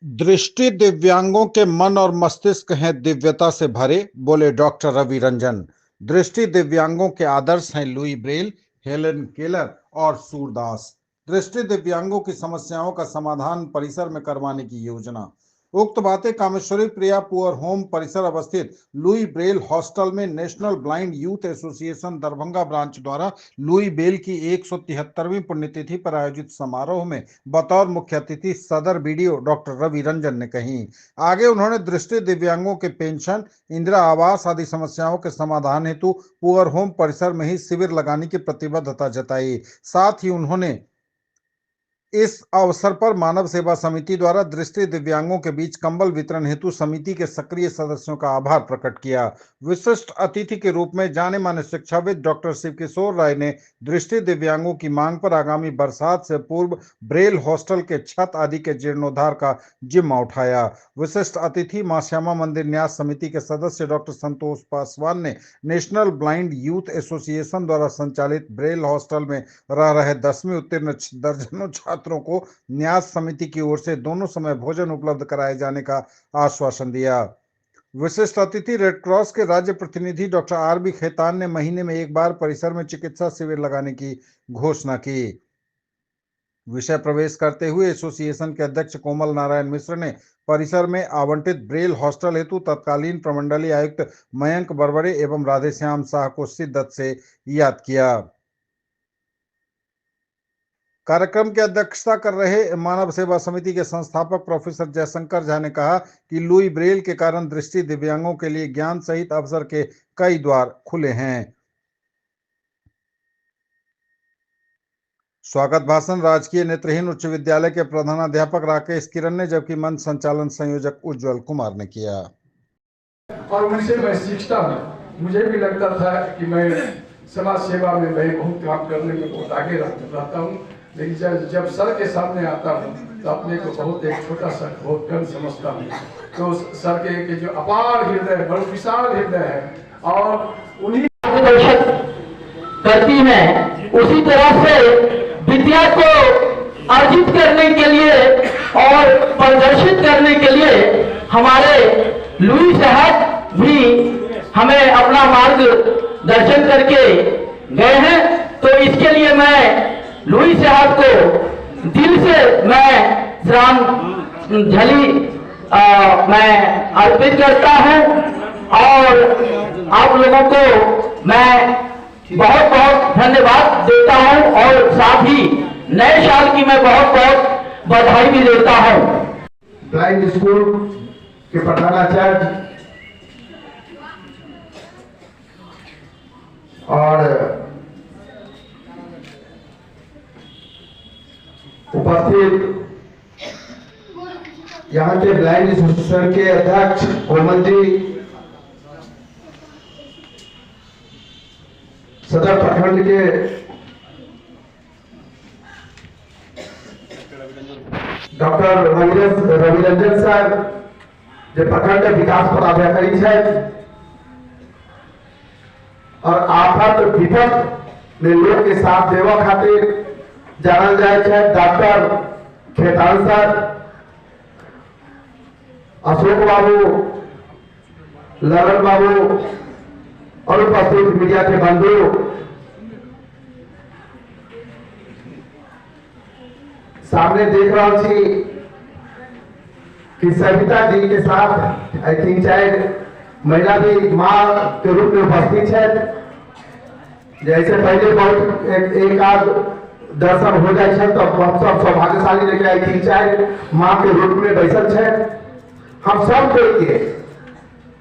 दृष्टि दिव्यांगों के मन और मस्तिष्क हैं दिव्यता से भरे, बोले डॉक्टर रवि रंजन। दृष्टि दिव्यांगों के आदर्श हैं लुई ब्रेल, हेलेन केलर और सूरदास। दृष्टि दिव्यांगों की समस्याओं का समाधान परिसर में करवाने की योजना। उक्त बातें कामेश्वरी प्रिया पुअर होम परिसर अवस्थित लुई ब्रेल हॉस्टल में national blind youth association Darbhanga branch द्वारा लुई ब्रेल की 173वीं पुण्यतिथि पर आयोजित समारोह में बतौर मुख्य अतिथि सदर बीडीओ डॉक्टर रवि रंजन ने कही। आगे उन्होंने दृष्टि दिव्यांगों के पेंशन, इंदिरा आवास आदि समस्याओं के समाधान हेतु पुअर होम परिसर में ही शिविर लगाने की प्रतिबद्धता जताई। साथ ही उन्होंने इस अवसर पर मानव सेवा समिति द्वारा दृष्टि दिव्यांगों के बीच कंबल वितरण हेतु समिति के सक्रिय सदस्यों का आभार प्रकट किया। विशिष्ट अतिथि के रूप में जाने माने शिक्षाविद डॉक्टर शिव किशोर राय ने दृष्टि दिव्यांगों की मांग पर आगामी बरसात से पूर्व ब्रेल हॉस्टल के छत आदि के जीर्णोद्धार का जिम्मा उठाया। विशिष्ट अतिथि मां श्यामा मंदिर न्यास समिति के सदस्य डॉक्टर संतोष पासवान ने नेशनल ब्लाइंड यूथ एसोसिएशन द्वारा संचालित ब्रेल हॉस्टल में रह रहे 10वीं उत्तीर्ण दर्जनों छात्रों को न्यास समिति की ओर से दोनों समय भोजन उपलब्ध कराए जाने का आश्वासन दिया। विशिष्ट अतिथि रेड क्रॉस के राज्य प्रतिनिधि डॉक्टर आर.बी. खेतान ने महीने में एक बार परिसर में चिकित्सा शिविर लगाने की घोषणा की। विषय प्रवेश करते हुए एसोसिएशन के अध्यक्ष कोमल नारायण मिश्र ने परिसर में आवंटित ब्रेल हॉस्टल हेतु तत्कालीन प्रमंडलीय आयुक्त मयंक बरबड़े एवं राधेश्याम शाह को शिद्दत से याद किया। कार्यक्रम की अध्यक्षता कर रहे मानव सेवा समिति के संस्थापक प्रोफेसर जयशंकर झा ने कहा कि लुई ब्रेल के कारण दृष्टि दिव्यांगों के लिए ज्ञान सहित अवसर के कई द्वार खुले हैं। स्वागत भाषण राजकीय नेत्रहीन उच्च विद्यालय के प्रधानाध्यापक राकेश किरण ने, जबकि मंच संचालन संयोजक उज्जवल कुमार ने किया। और उनसे मैं सीखता हूँ। मुझे भी लगता था कि मैं समाज सेवा में मैं बहुत काम करने में बहुत आगे रहता हूँ, लेकिन जब सर के सामने आता हूँ तो अपने को बहुत एक छोटा सा बहुत कम समझता हूँ। तो सर के जो अपार हृदय, बहुत विशाल हृदय है और उन्हीं करती है, उसी तरह से विद्या को अर्जित करने के लिए और प्रदर्शित करने के लिए हमारे लुई साहब भी हमें अपना मार्ग दर्शन करके गए हैं। तो इसके लिए मैं लुई साहब को दिल से मैं श्रद्धांजलि मैं अर्पित करता हूं और आप लोगों को मैं बहुत बहुत धन्यवाद देता हूं और साथ ही नए साल की मैं बहुत बहुत बधाई भी देता हूं। ब्लाइंड स्कूल के प्रधानाचार्य और उपस्थित यहाँ के ब्लाइंड एसोसिएशन के अध्यक्ष कोमल जी, सदर प्रखंड के डॉक्टर रवि रंजन सर, जो प्रखंड विकास पदाधिकारी है और आफत विपद में लोग के साथ देवा खातिर जानल जाए डॉक्टर खेतान सर, अशोक बाबू, ललन बाबू और उपस्थित मीडिया के बंधु, सामने देख रहा छी कि सविता जी के साथ आई थिंक शायद महिला भी मां के रूप में उपस्थित है। जैसे पहले बहुत एक आध दर्शन हो जाए तो हम सब सौभाग्यशाली लेके आई थिंक शायद मां के रूप में बैसल है। हम सब के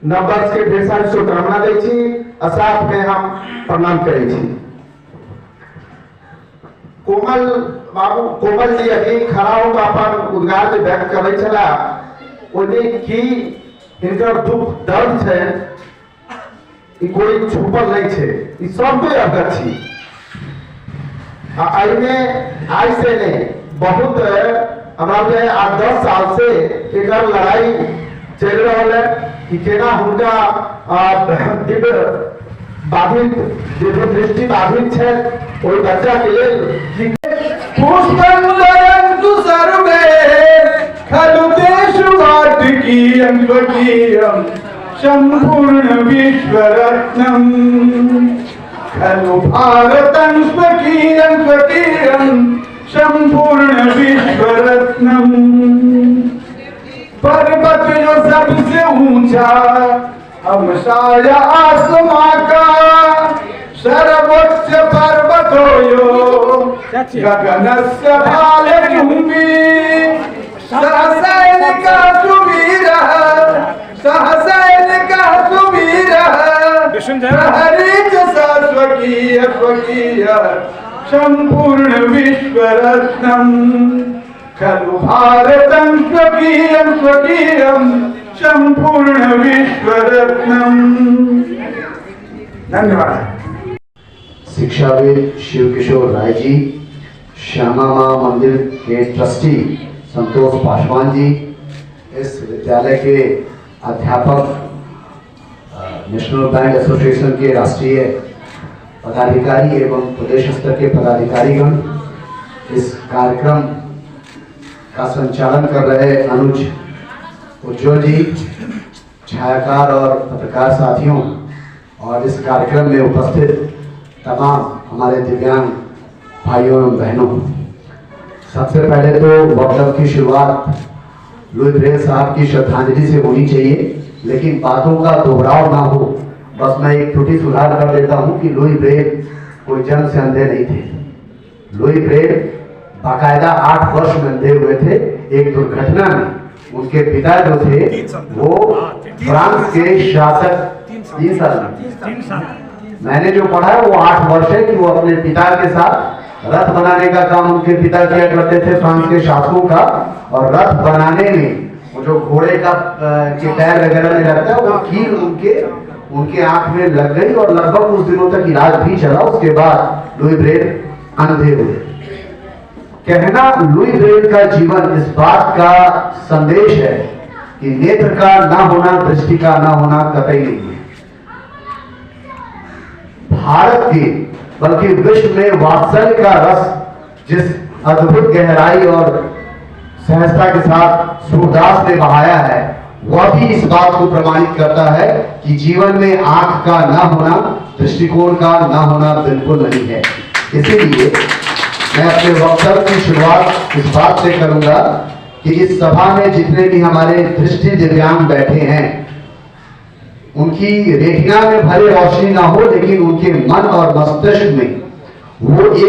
नववर्ष के ढेर सारी शुभकामना दै छी और साथ में हम प्रणाम करै छी। कोमल जी अभी खड़ा होकर अपन उद्गार व्यक्त करे छला, उन्हें की हिनकर दुख दर्द है कोई छुपल नहीं है, ई सब कोई अवगत छी। आज से नहीं बहुत हमारा 8-10 साल से एक लड़ाई चल रहा है कि केना हुनका दिव्य बाधित दिव्य दृष्टि बाधित है और बच्चा के लिए पुष्पं सर्वे खलु देश स्वकीयं सम्पूर्ण विश्वरत्नम् खलु भारतं स्वकीयं सम्पूर्ण विश्वरत्नम्। पर्वत जो सबसे ऊंचा हमसाया आसमां का, सर्वोच्च पर्वत यो गगनस्य भालचुम्बी। सहसैनिकः सुवीरः प्रहरी च स्वकीय सम्पूर्ण विश्वरत्नम् खलु भारतं स्वकीयं सम्पूर्ण विश्वरत्नम्। धन्यवाद। शिक्षाविद शिव किशोर राय जी, श्यामा मां मंदिर के ट्रस्टी संतोष पासवान जी, इस विद्यालय के अध्यापक, नेशनल बैंड एसोसिएशन के राष्ट्रीय पदाधिकारी एवं प्रदेश स्तर के पदाधिकारीगण, इस कार्यक्रम का संचालन कर रहे अनुज उज्ज्वल जी, छायाकार और पत्रकार साथियों, और इस कार्यक्रम में उपस्थित तमाम हमारे दिव्यांग भाइयों एवं बहनों। सबसे पहले तो वक्तव्य की शुरुआत लुई ब्रेल साहब की श्रद्धांजलि से होनी चाहिए, लेकिन बातों का दोहराव ना हो। बस मैं एक त्रुटि सुधार कर देता हूं कि लुई ब्रेल कोई जन्म से अंधे नहीं थे। लुई ब्रेल बाकायदा 8 वर्ष में अंधे हुए थे। एक दुर्घटना में उनके पिता जो थे वो फ्रांस के शासक 3 साल। मैंने जो पढ़ा है वो 8 वर्ष है कि वो अपने पिता के साथ रथ बनाने का काम उनके पिता किया करते थे फ्रांस के शासकों का, और रथ बनाने में वो जो घोड़े का के पैर वगैरह में लगता है वो कील उनके आंख में लग गई और लगभग कुछ दिनों तक इलाज भी चला। उसके बाद लुई ब्रेल अंधे हुए। कहना लुई ब्रेल का जीवन इस बात का संदेश है कि नेत्र का ना होना, दृष्टि का ना होना कतई नहीं है। भारत की बल्कि विश्व में वात्सल्य का रस जिस अद्भुत गहराई और सहजता के साथ सूरदास ने बहाया है, वह भी इस बात को प्रमाणित करता है कि जीवन में आंख का ना होना, दृष्टिकोण का ना होना बिल्कुल नहीं है। इसीलिए मैं अपने वक्तव्य की शुरुआत इस बात से करूंगा कि इस सभा में जितने भी हमारे दृष्टि दिव्यांग बैठे हैं, उनकी रेटिना में भले रोशनी ना हो, लेकिन उनके मन और मस्तिष्क में वो एक